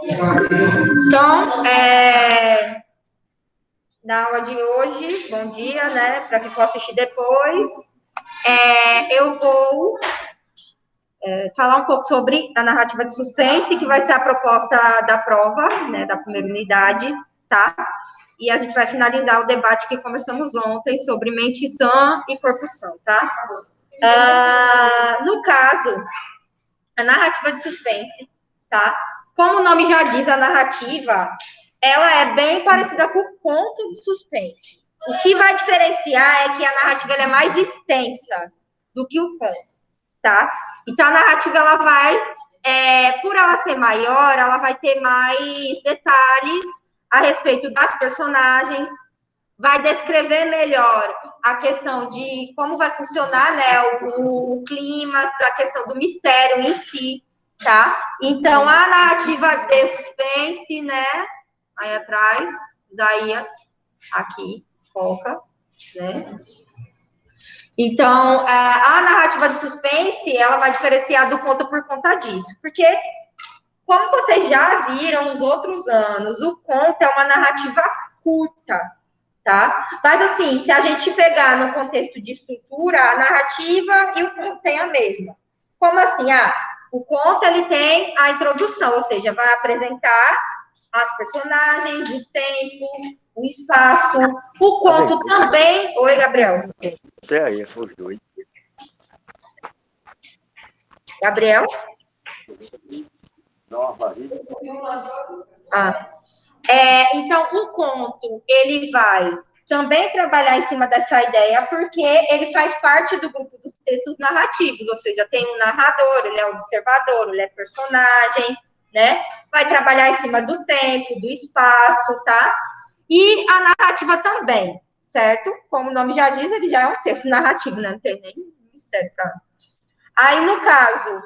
Então, na aula de hoje, bom dia, né? Para quem for assistir depois, eu vou falar um pouco sobre a narrativa de suspense, que vai ser a proposta da prova, né? Da primeira unidade, tá? E a gente vai finalizar o debate que começamos ontem sobre mente sã e corpo sã, tá? No caso, a narrativa de suspense, tá? Como o nome já diz, a narrativa, ela é bem parecida com o conto de suspense. O que vai diferenciar é que a narrativa é mais extensa do que o conto, tá? Então, a narrativa, ela vai, por ela ser maior, ela vai ter mais detalhes a respeito das personagens, vai descrever melhor a questão de como vai funcionar, né, o clímax, a questão do mistério em si, tá? Então, a narrativa de suspense, né, aí atrás, Isaías, aqui, foca, né? Então, a narrativa de suspense, ela vai diferenciar do conto por conta disso, porque, como vocês já viram nos outros anos, o conto é uma narrativa curta, tá? Mas, assim, se a gente pegar no contexto de estrutura, a narrativa e o conto tem a mesma. Como assim? O conto, ele tem a introdução, ou seja, vai apresentar as personagens, o tempo, o espaço. O conto também... Oi, Gabriel. Até aí, os dois. Gabriel? Nova. Então, o conto, ele vai também trabalhar em cima dessa ideia, porque ele faz parte do grupo dos textos narrativos, ou seja, tem um narrador, ele é um observador, ele é personagem, né? Vai trabalhar em cima do tempo, do espaço, tá? E a narrativa também, certo? Como o nome já diz, ele já é um texto narrativo, né? Não tem nem mistério pra... Aí, no caso,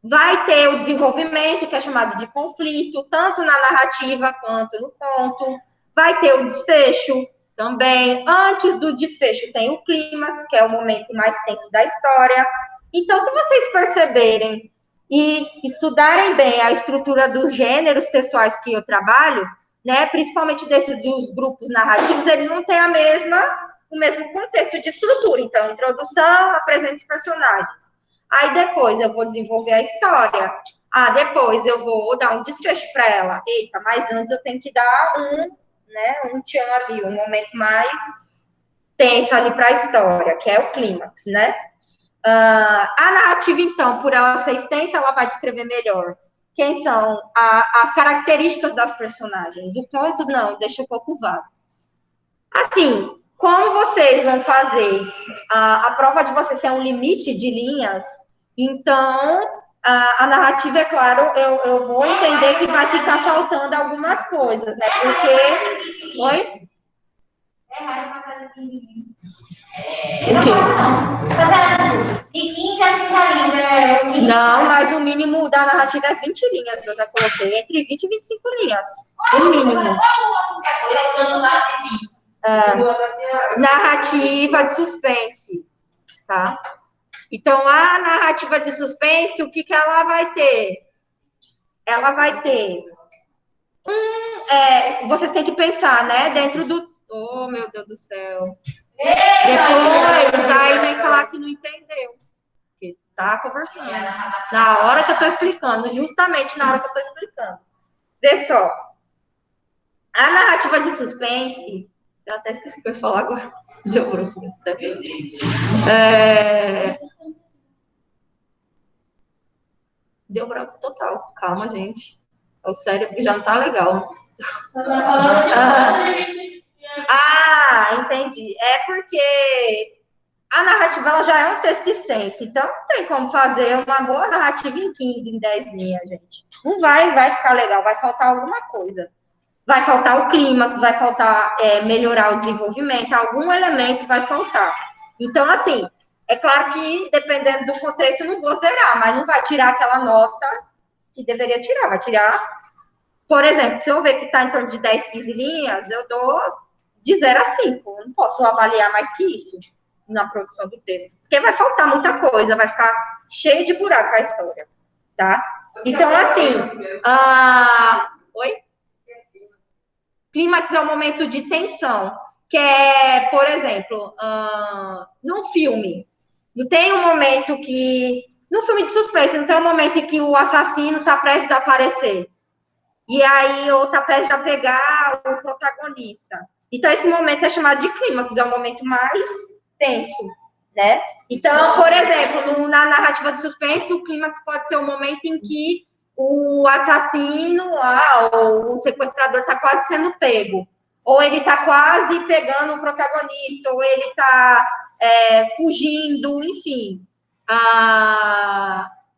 vai ter o desenvolvimento, que é chamado de conflito, tanto na narrativa quanto no conto. Vai ter o desfecho também. Antes do desfecho tem o clímax, que é o momento mais tenso da história. Então, se vocês perceberem e estudarem bem a estrutura dos gêneros textuais que eu trabalho, né, principalmente desses dos grupos narrativos, eles não têm o mesmo contexto de estrutura. Então, introdução, apresenta os personagens. Aí depois eu vou desenvolver a história. Depois eu vou dar um desfecho para ela. Eita, mas antes eu tenho que dar um tchan ali, um momento mais tenso ali para a história, que é o clímax, né? A narrativa, então, por ela ser extensa, ela vai descrever melhor quem são as características das personagens. O conto, não, deixa um pouco vago. Assim, como vocês vão fazer? A prova de vocês tem um limite de linhas, então a narrativa, é claro, eu vou entender que vai ficar faltando algumas coisas, né? Porque. Oi? O quê? De 15 a 30 linhas. Não, mas o mínimo da narrativa é 20 linhas. Eu já coloquei entre 20 e 25 linhas. O mínimo. Narrativa de suspense, tá? Então, a narrativa de suspense, o que ela vai ter? Ela vai ter você tem que pensar, né? Dentro do... Oh, meu Deus do céu. Depois, aí vem falar que não entendeu. Porque tá conversando. Na hora que eu tô explicando, justamente na hora que eu tô explicando. Vê só. A narrativa de suspense... Eu até esqueci o que eu ia falar agora. Deu branco. Deu branco total. Calma, gente. O cérebro já não tá legal. Entendi. É porque a narrativa ela já é um texto extenso, então não tem como fazer uma boa narrativa em 15, em 10 linhas, gente. Não vai ficar legal, vai faltar alguma coisa. Vai faltar o clímax, vai faltar melhorar o desenvolvimento, algum elemento vai faltar. Então, assim, é claro que dependendo do contexto, eu não vou zerar, mas não vai tirar aquela nota que deveria tirar, vai tirar. Por exemplo, se eu ver que está em torno de 10, 15 linhas, eu dou de 0 a 5. Eu não posso avaliar mais que isso na produção do texto. Porque vai faltar muita coisa, vai ficar cheio de buraco a história, tá? Então, assim, oi? Clímax é um momento de tensão, que é, por exemplo, num filme, não tem um momento que, no filme de suspense, não tem um momento em que o assassino está prestes a aparecer, e aí, ou está prestes a pegar o protagonista. Então, esse momento é chamado de clímax, é o momento mais tenso, né? Então, por exemplo, na narrativa de suspense, o clímax pode ser o momento em que o assassino ou o sequestrador está quase sendo pego, ou ele está quase pegando o protagonista, ou ele está fugindo, enfim.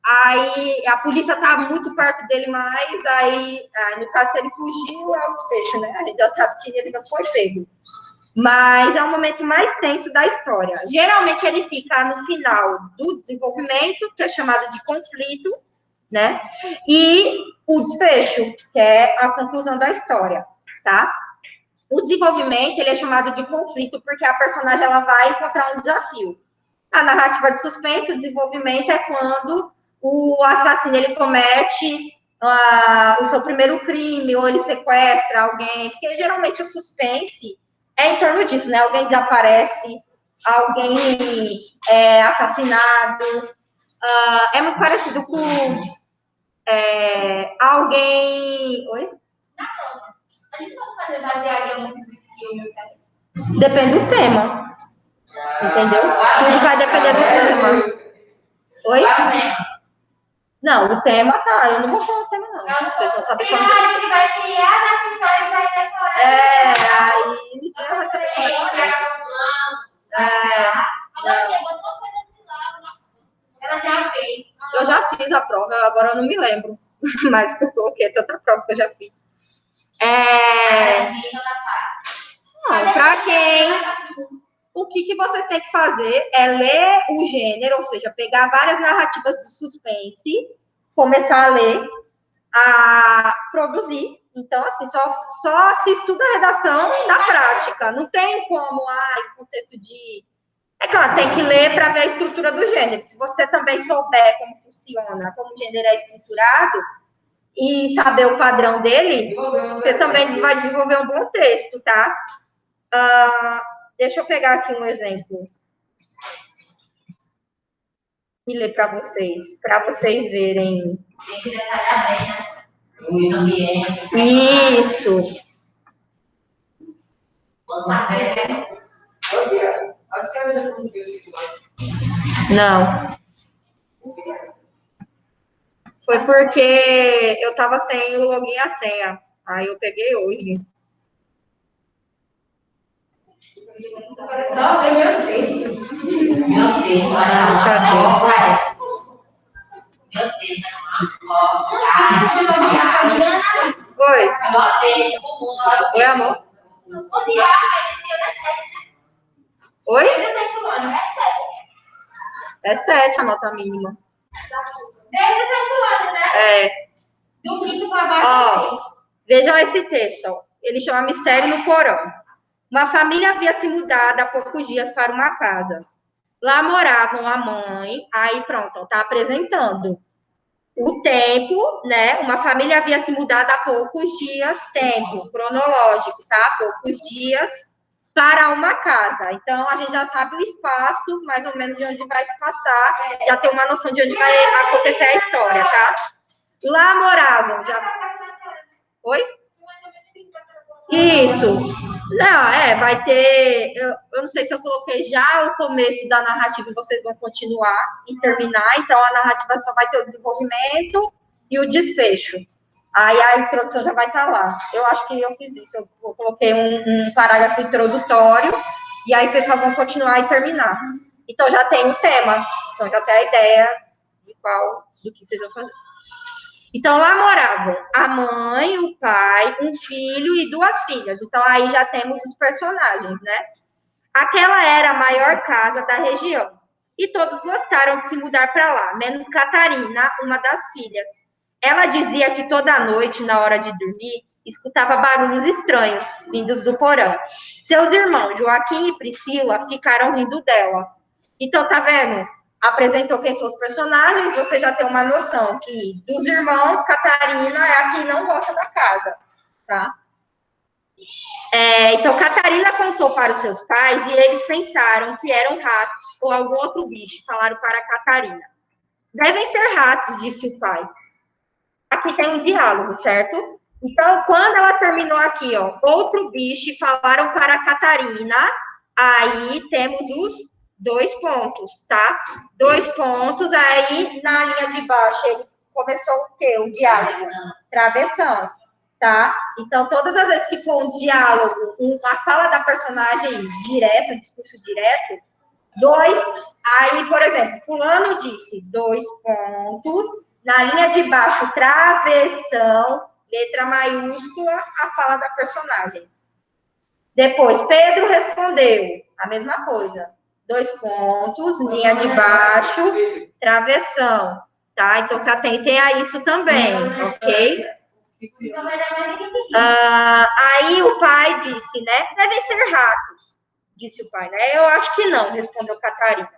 Aí a polícia está muito perto dele mais, aí no caso, se ele fugiu, é o desfecho, né? A gente já sabe que ele não foi pego. Mas é o momento mais tenso da história. Geralmente ele fica no final do desenvolvimento, que é chamado de conflito, né? E o desfecho, que é a conclusão da história, tá? O desenvolvimento, ele é chamado de conflito porque a personagem ela vai encontrar um desafio. A narrativa de suspense, o desenvolvimento é quando o assassino ele comete o seu primeiro crime ou ele sequestra alguém, porque geralmente o suspense é em torno disso, né? Alguém desaparece, alguém é assassinado, é muito parecido com alguém. Oi? A gente pode fazer baseado em algum filme, sabe? Depende do tema. Entendeu? Tudo vai depender do tema. Oi? Não, o tema, tá. Eu não vou falar o tema, não. Vocês vão saber só. A gente vai criar na história e vai decorar. Aí ninguém vai saber como é que ela já fez. Eu já fiz a prova, agora eu não me lembro. Mas que eu coloquei tanta prova que eu já fiz. Não, pra quem. O que vocês têm que fazer é ler o gênero, ou seja, pegar várias narrativas de suspense, começar a ler, a produzir. Então, assim, só se estuda a redação na prática. Não tem como, em contexto de. É claro, tem que ler para ver a estrutura do gênero. Se você também souber como funciona, como o gênero é estruturado, e saber o padrão dele, você também vai desenvolver um bom texto, tá? Deixa eu pegar aqui um exemplo e ler para vocês verem. Tem que detalhar bem, né? O ambiente. Isso. Não. Foi porque eu tava sem o login e a senha. Aí eu peguei hoje. Não, é meu texto. Meu texto, olha lá. Meu texto. Oi. Oi, amor. Oi? É 7 a nota mínima. Desde os 8 anos, né? Do quinto para baixo. Vejam esse texto. Ó. Ele chama Mistério no Porão. Uma família havia se mudado há poucos dias para uma casa. Lá moravam a mãe. Aí pronto, está apresentando o tempo, né? Uma família havia se mudado há poucos dias, tempo cronológico, tá? Poucos dias para uma casa. Então, a gente já sabe o espaço, mais ou menos, de onde vai se passar, já tem uma noção de onde vai acontecer a história, tá? Lá moravam, Oi? Isso. Não, vai ter. Eu não sei se eu coloquei já o começo da narrativa e vocês vão continuar e terminar. Então, a narrativa só vai ter o desenvolvimento e o desfecho. Aí a introdução já vai estar lá. Eu acho que eu fiz isso. Eu coloquei um parágrafo introdutório e aí vocês só vão continuar e terminar. Então, já tem o tema. Então, já tem a ideia do que vocês vão fazer. Então, lá moravam a mãe, o pai, um filho e 2 filhas. Então, aí já temos os personagens, né? Aquela era a maior casa da região. E todos gostaram de se mudar para lá, menos Catarina, uma das filhas. Ela dizia que toda noite, na hora de dormir, escutava barulhos estranhos, vindos do porão. Seus irmãos, Joaquim e Priscila, ficaram rindo dela. Então, tá vendo? apresentou quem são os personagens, você já tem uma noção que dos irmãos, Catarina é a que não gosta da casa, tá? Então, Catarina contou para os seus pais e eles pensaram que eram ratos ou algum outro bicho. Falaram para Catarina. Devem ser ratos, disse o pai. Aqui tem um diálogo, certo? Então, quando ela terminou aqui, ó, outro bicho, falaram para Catarina, aí temos os 2 pontos, tá? 2 pontos, aí na linha de baixo ele começou o quê? O diálogo. Travessão. Tá? Então, todas as vezes que for um diálogo, uma fala da personagem direta, discurso direto, 2, aí, por exemplo, fulano disse 2 pontos, na linha de baixo, travessão, letra maiúscula, a fala da personagem. Depois, Pedro respondeu, a mesma coisa, 2 pontos, linha de baixo, travessão, tá? Então, se atentem a isso também, ok? Aí o pai disse, né? Devem ser ratos, disse o pai, né? Eu acho que não, respondeu Catarina.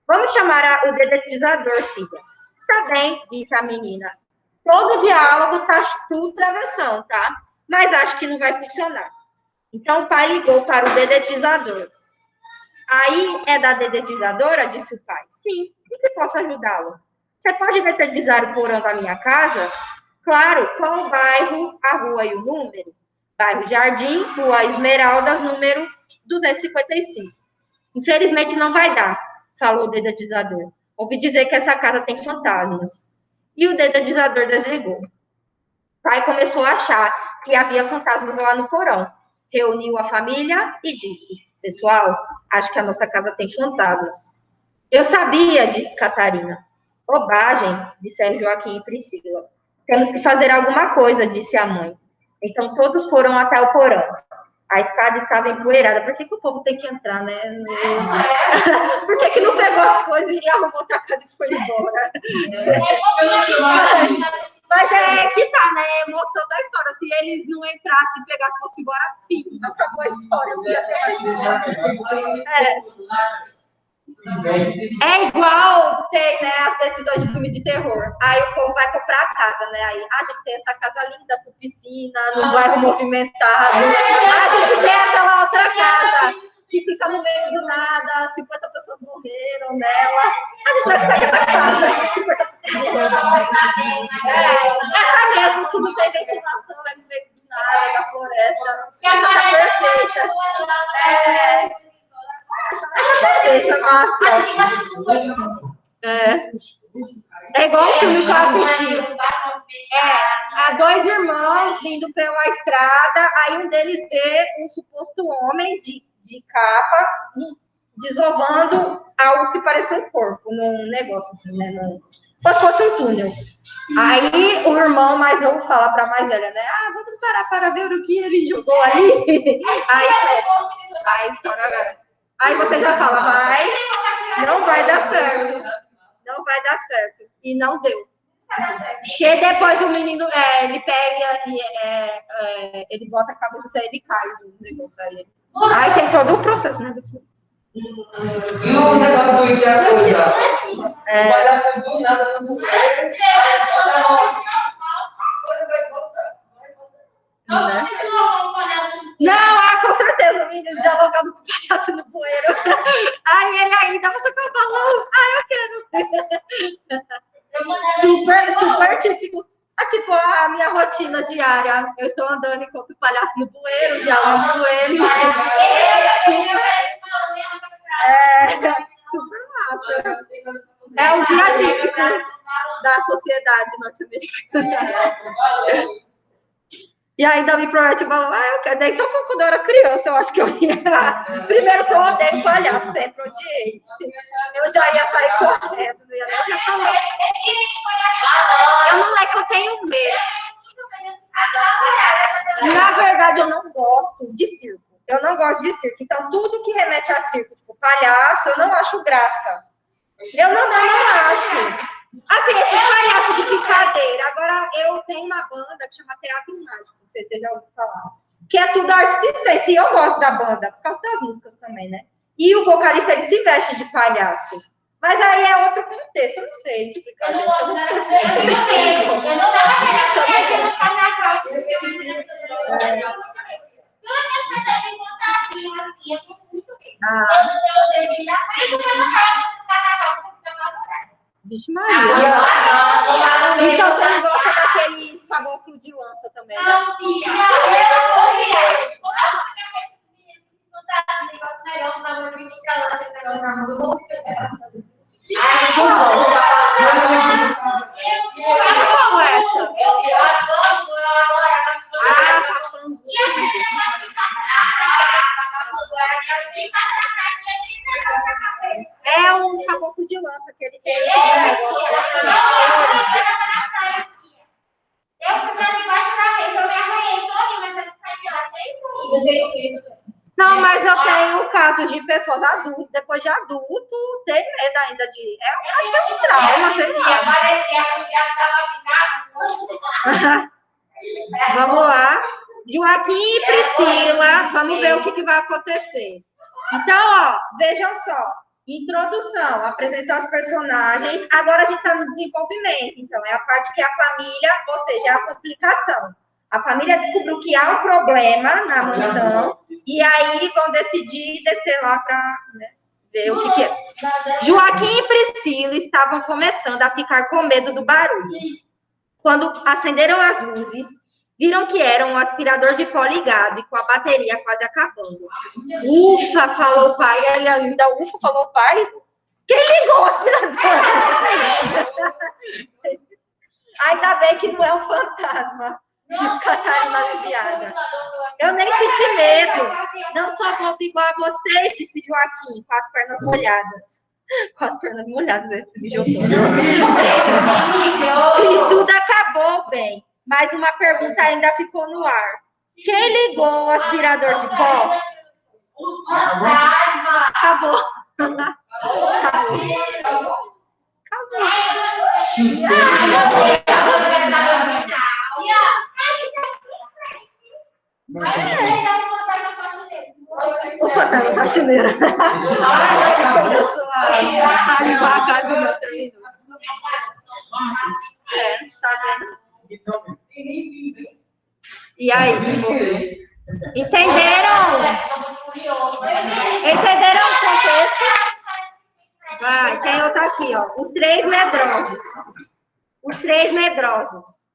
Vamos chamar o dedetizador, filha. Está bem, disse a menina. Todo diálogo está tudo travessão, tá? Mas acho que não vai funcionar. Então o pai ligou para o dedetizador. Aí é da dedetizadora, disse o pai. Sim, em que posso ajudá-lo? Você pode dedetizar o porão da minha casa? Claro, qual o bairro, a rua e o número? Bairro Jardim, Rua Esmeraldas, número 255. Infelizmente não vai dar, falou o dedetizador. Ouvi dizer que essa casa tem fantasmas. E o dedetizador desligou. O pai começou a achar que havia fantasmas lá no porão. Reuniu a família e disse, pessoal, acho que a nossa casa tem fantasmas. Eu sabia, disse Catarina. Bobagem, disseram Joaquim e Priscila. Temos que fazer alguma coisa, disse a mãe. Então todos foram até o porão. A escada estava empoeirada. Por que o povo tem que entrar, né? Por que não pegou as coisas e arrumou outra casa e foi embora? Mas é que tá, né? A emoção da história. Se eles não entrassem e pegassem, fossem embora, fim, acabou a história. É igual tem, né, as decisões de filme de terror. Aí o povo vai comprar a casa, né? Aí a gente tem essa casa linda com piscina, no bairro movimentado. A gente tem aquela outra casa que fica no meio do nada, 50 pessoas morreram nela. A gente vai ficar com essa casa, 50 pessoas morreram. Essa mesmo, que não tem ventilação, é no meio do nada, da floresta. Essa tá perfeita. Perfeita, nossa. É igual o filme que eu assisti. Há 2 irmãos indo pela estrada, aí um deles vê um suposto homem de capa desovando algo que parece um corpo, num negócio assim, né? Como se fosse um túnel. Aí o irmão mais novo fala para a mais velha, né? Vamos parar para ver o que ele jogou ali. Aí a história. Aí você já fala, não vai dar certo. Não vai dar certo. E não deu. Porque depois o menino, ele pega e ele bota a cabeça e ele cai no negócio aí. Aí tem todo o processo, né? E o negócio do Itaú, o palhaço do nada no bueiro. Não, com certeza, o menino dialogando com o palhaço no bueiro. Aí ele ainda, você quer balão? Eu quero. Super típico. Tipo, a minha rotina diária. Eu estou andando enquanto o palhaço no bueiro, dialogo com ele. Super massa. É um dia típico da sociedade norte-americana. E ainda me promete balão. Eu quero. Daí só foi quando eu era criança, eu acho que eu ia. Primeiro que eu odeio palhaço, sempre odiei. Eu já ia sair correndo, não ia nem falar. Eu não é que eu tenho medo. Na verdade, eu não gosto de circo. Eu não gosto de circo. Então, tudo que remete a circo, tipo palhaço, eu não acho graça. Eu não acho. Assim, esses palhaços de picadeira. Agora, eu tenho uma banda que chama Teatro Mágico. Não sei se você já ouviu falar. Que é tudo arte circense. E eu gosto da banda, por causa das músicas também, né? E o vocalista, ele se veste de palhaço. Mas aí é outro contexto, eu não sei explicar, gente. Eu não dava aquele no carnaval. Vixe Maria. Então você não gosta daqueles caboclos de lança também, né? Não, filha. Qual é essa? É um caboclo de lança que ele tem um negócio Eu fui pra debaixo da mesa, eu me arranhei todinha, mas eu não saí de lá sem fui. Não, mas eu tenho casos de pessoas adultas, depois de adulto, tem medo ainda de. Acho que é um trauma, sei lá. Vamos lá. Joaquim e Priscila, vamos ver o que vai acontecer. Então, ó, vejam só. Introdução, apresentar os personagens. Agora a gente está no desenvolvimento. Então, é a parte que a família, ou seja, é a complicação. A família descobriu que há um problema na mansão e aí vão decidir descer lá para ver o que é. Joaquim e Priscila estavam começando a ficar com medo do barulho. Quando acenderam as luzes, viram que era um aspirador de pó ligado e com a bateria quase acabando. Ufa, falou o pai. Ele ainda, ufa, falou o pai. Quem ligou o aspirador? Ainda bem que não é um fantasma. Diz Catarina aliviada. Eu nem senti medo. Não sou bobo igual a vocês, disse Joaquim, com as pernas molhadas. Com as pernas molhadas, ele me jogou. E tudo acabou bem. Mas uma pergunta ainda ficou no ar. Quem ligou o aspirador de pó? O fantasma! Acabou. O fantasma da faxineira. Eu sou a casa do meu terreno. Tá vendo? E aí? Entenderam? Entenderam o contexto? Vai, tem outra aqui, ó. Os três medrosos. Os três medrosos.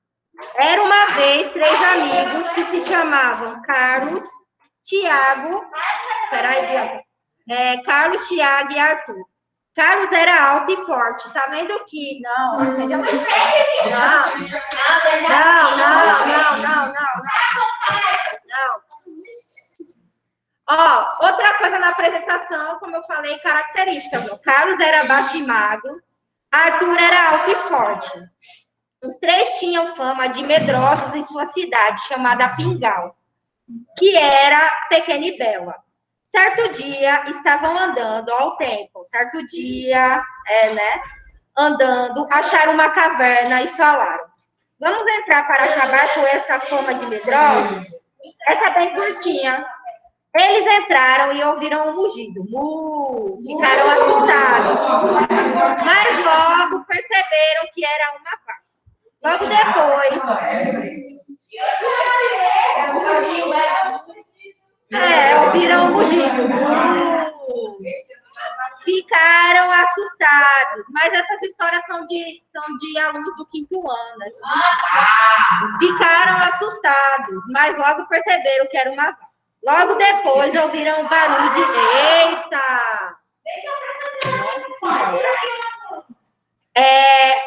Era uma vez três amigos que se chamavam Carlos, Tiago. Peraí, Carlos, Tiago e Arthur. Carlos era alto e forte. Tá vendo que? Não, acende a luz. Não. Ó, outra coisa na apresentação, como eu falei, características. O Carlos era baixo e magro. Arthur era alto e forte. Os três tinham fama de medrosos em sua cidade, chamada Pingal, que era pequena e bela. Certo dia, estavam andando ao tempo. Certo dia, andando, acharam uma caverna e falaram: vamos entrar para acabar com essa fama de medrosos? Essa é bem curtinha. Eles entraram e ouviram um rugido. Ficaram assustados. Mas logo perceberam que era uma vaca. Logo depois... ouviram um rugido. Ficaram assustados. Mas essas histórias são de alunos do quinto ano. Né? Ficaram assustados, mas logo perceberam que era uma vaca. Logo depois ouviram um barulho de... Eita! Nossa Senhora!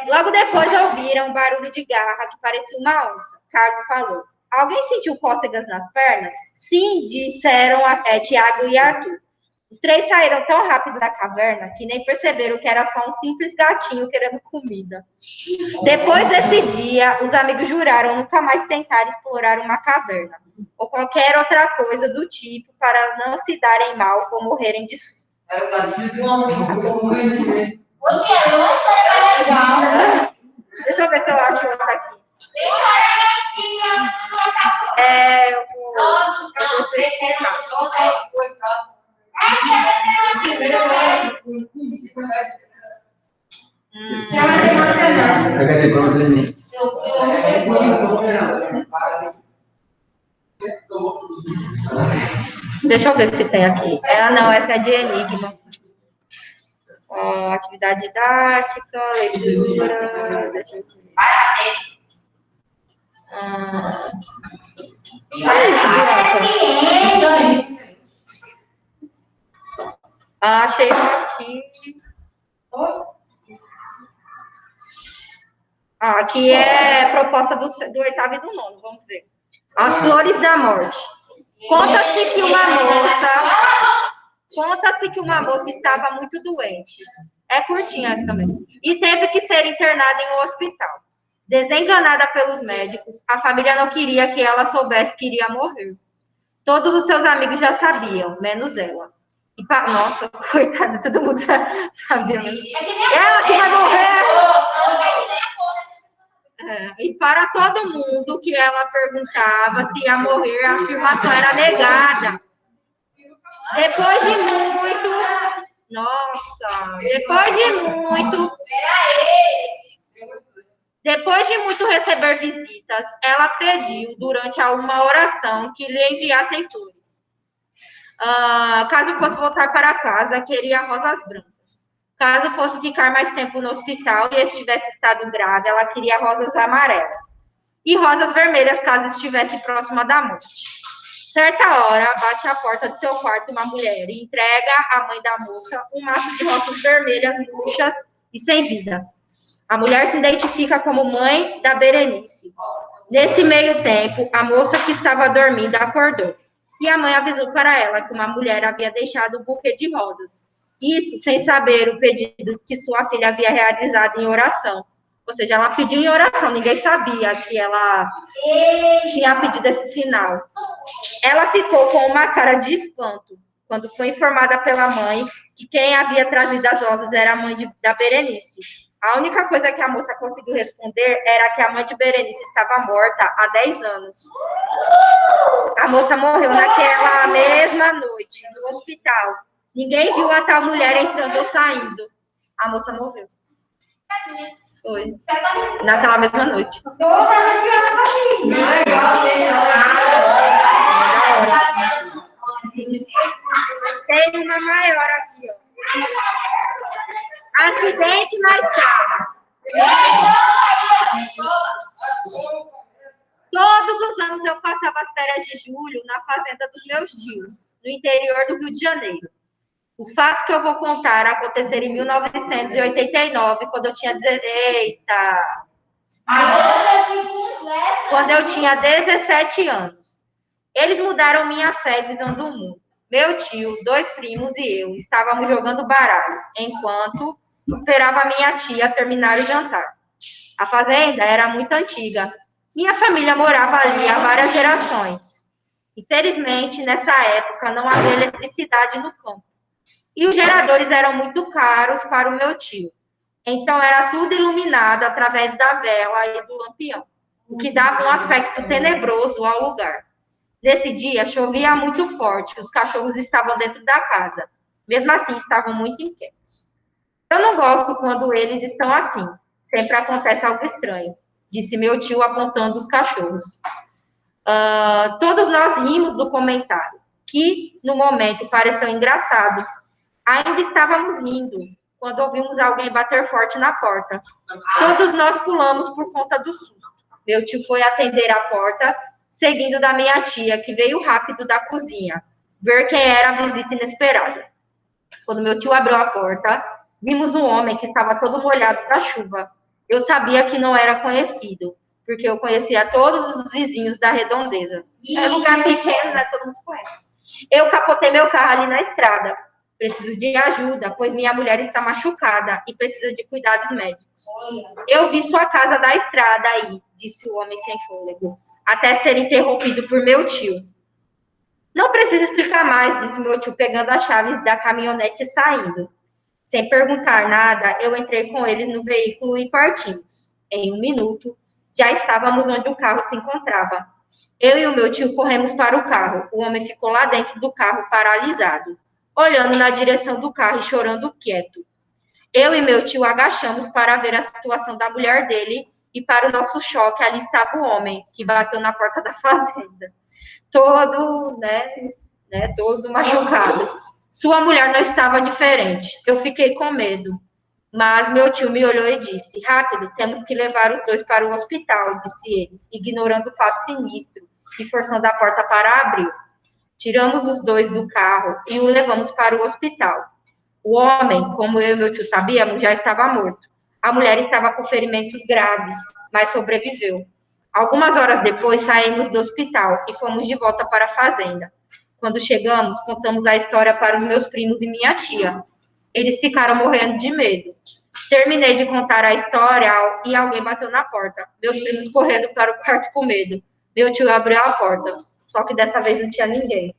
Logo depois ouviram um barulho de garra que parecia uma onça. Carlos falou: alguém sentiu cócegas nas pernas? Sim, disseram Tiago e Arthur. Os três saíram tão rápido da caverna que nem perceberam que era só um simples gatinho querendo comida. Depois desse dia, os amigos juraram nunca mais tentar explorar uma caverna ou qualquer outra coisa do tipo para não se darem mal ou morrerem de susto. Deixa eu ver se eu acho outra aqui. Eu vou especificar. Deixa eu ver se tem aqui. Não, essa é de Enigma. Atividade didática, leitura. Deixa eu ver. Olha isso, Bianca. Achei aqui. Aqui é proposta do 8º e do 9º, vamos ver. As Flores da Morte. Conta-se que uma moça estava muito doente. É curtinha essa também. E teve que ser internada em um hospital. Desenganada pelos médicos, a família não queria que ela soubesse que iria morrer. Todos os seus amigos já sabiam, menos ela. Nossa, coitada, todo mundo sabia. Ela que vai morrer! E para todo mundo que ela perguntava se ia morrer, a afirmação era negada. Depois de muito receber visitas, ela pediu durante uma oração que lhe enviassem flores. Caso fosse voltar para casa, queria rosas brancas. Caso fosse ficar mais tempo no hospital e estivesse em estado grave, ela queria rosas amarelas. E rosas vermelhas, caso estivesse próxima da morte. Certa hora, bate à porta do seu quarto uma mulher e entrega à mãe da moça um maço de rosas vermelhas, murchas e sem vida. A mulher se identifica como mãe da Berenice. Nesse meio tempo, a moça que estava dormindo acordou. E a mãe avisou para ela que uma mulher havia deixado um buquê de rosas. Isso sem saber o pedido que sua filha havia realizado em oração. Ou seja, ela pediu em oração, ninguém sabia que ela tinha pedido esse sinal. Ela ficou com uma cara de espanto quando foi informada pela mãe que quem havia trazido as rosas era a mãe da Berenice. A única coisa que a moça conseguiu responder era que a mãe de Berenice estava morta há 10 anos. A moça morreu naquela mesma noite, no hospital. Ninguém viu a tal mulher entrando ou saindo. A moça morreu. Foi. Naquela mesma noite. Tem uma maior aqui, ó. Acidente na estrada. Todos os anos eu passava as férias de julho na fazenda dos meus tios, no interior do Rio de Janeiro. Os fatos que eu vou contar aconteceram em 1989, quando eu tinha quando eu tinha 17 anos. Eles mudaram minha fé e visão do mundo. Meu tio, 2 primos e eu estávamos jogando baralho, enquanto esperava minha tia terminar o jantar. A fazenda era muito antiga. Minha família morava ali há várias gerações. Infelizmente, nessa época, não havia eletricidade no campo. E os geradores eram muito caros para o meu tio. Então, era tudo iluminado através da vela e do lampião, o que dava um aspecto tenebroso ao lugar. Nesse dia, chovia muito forte, os cachorros estavam dentro da casa. Mesmo assim, estavam muito inquietos. Eu não gosto quando eles estão assim. Sempre acontece algo estranho, disse meu tio apontando os cachorros. Todos nós rimos do comentário, que no momento pareceu engraçado. Ainda estávamos rindo, quando ouvimos alguém bater forte na porta. Todos nós pulamos por conta do susto. Meu tio foi atender a porta, seguindo da minha tia, que veio rápido da cozinha, ver quem era a visita inesperada. Quando meu tio abriu a porta, vimos um homem que estava todo molhado da chuva. Eu sabia que não era conhecido, porque eu conhecia todos os vizinhos da redondeza. É lugar pequeno, né? Todo mundo se conhece. Eu capotei meu carro ali na estrada. Preciso de ajuda, pois minha mulher está machucada e precisa de cuidados médicos. Eu vi sua casa da estrada aí, disse o homem sem fôlego, até ser interrompido por meu tio. Não precisa explicar mais, disse meu tio, pegando as chaves da caminhonete e saindo. Sem perguntar nada, eu entrei com eles no veículo e partimos. Em 1 minuto, já estávamos onde o carro se encontrava. Eu e o meu tio corremos para o carro. O homem ficou lá dentro do carro, paralisado, olhando na direção do carro e chorando quieto. Eu e meu tio agachamos para ver a situação da mulher dele e, para o nosso choque, ali estava o homem que bateu na porta da fazenda, todo, todo machucado. Sua mulher não estava diferente. Eu fiquei com medo, mas meu tio me olhou e disse: rápido, temos que levar os dois para o hospital, disse ele, ignorando o fato sinistro e forçando a porta para abrir. Tiramos os dois do carro e o levamos para o hospital. O homem, como eu e meu tio sabíamos, já estava morto. A mulher estava com ferimentos graves, mas sobreviveu. Algumas horas depois, saímos do hospital e fomos de volta para a fazenda. Quando chegamos, contamos a história para os meus primos e minha tia. Eles ficaram morrendo de medo. Terminei de contar a história e alguém bateu na porta. Meus primos correndo para o quarto com medo. Meu tio abriu a porta, só que dessa vez não tinha ninguém.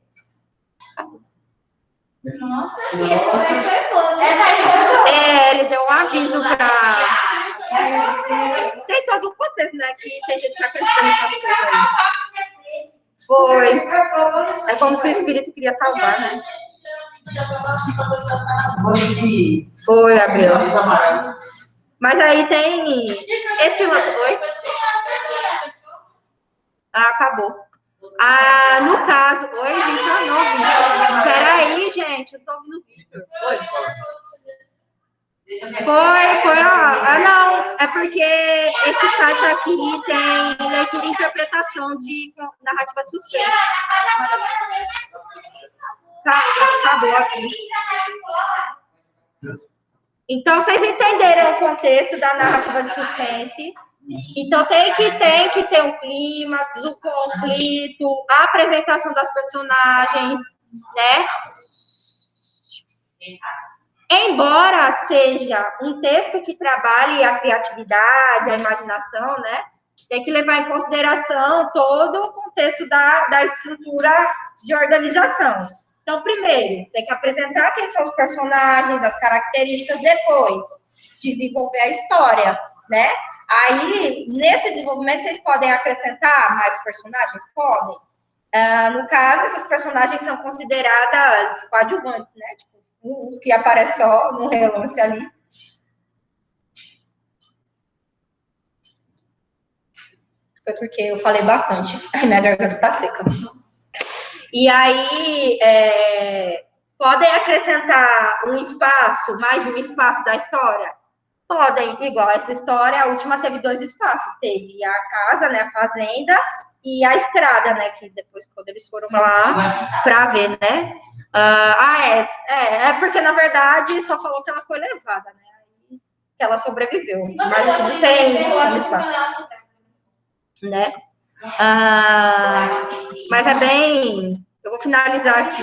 Nossa, filha, como é que foi bom? Essa aí foi ele deu um aviso para... Tem todo um contexto, né? Que tem gente que acredita nessas coisas aí. Foi. É como se o espírito queria salvar, né? Foi, Gabriel. Mas aí tem esse lance. Oi? Acabou. No caso. Oi, Vitor, não, Vitor. Espera aí, gente. Eu tô ouvindo o Vitor. Oi. Foi, ó. Não, é porque esse site aqui tem leitura e interpretação de narrativa de suspense. Tá, acabou aqui. Então, vocês entenderam o contexto da narrativa de suspense. Então, tem que ter um clímax, o conflito, a apresentação das personagens, né? Embora seja um texto que trabalhe a criatividade, a imaginação, né? Tem que levar em consideração todo o contexto da estrutura de organização. Então, primeiro, tem que apresentar quem são os personagens, as características, depois desenvolver a história, né? Aí, nesse desenvolvimento, vocês podem acrescentar mais personagens? Podem. No caso, essas personagens são consideradas coadjuvantes, né? Tipo, os que aparecem só no relance ali. Foi porque eu falei bastante. Ai, minha garganta tá seca. E aí, podem acrescentar um espaço, mais de um espaço da história? Podem, igual essa história, a última teve 2 espaços. Teve a casa, né, a fazenda, e a estrada, né, que depois, quando eles foram lá para ver, né? Porque, na verdade, só falou que ela foi levada, né? Que ela sobreviveu. Mas assim, não tem espaço. Né? Mas é bem... Eu vou finalizar aqui.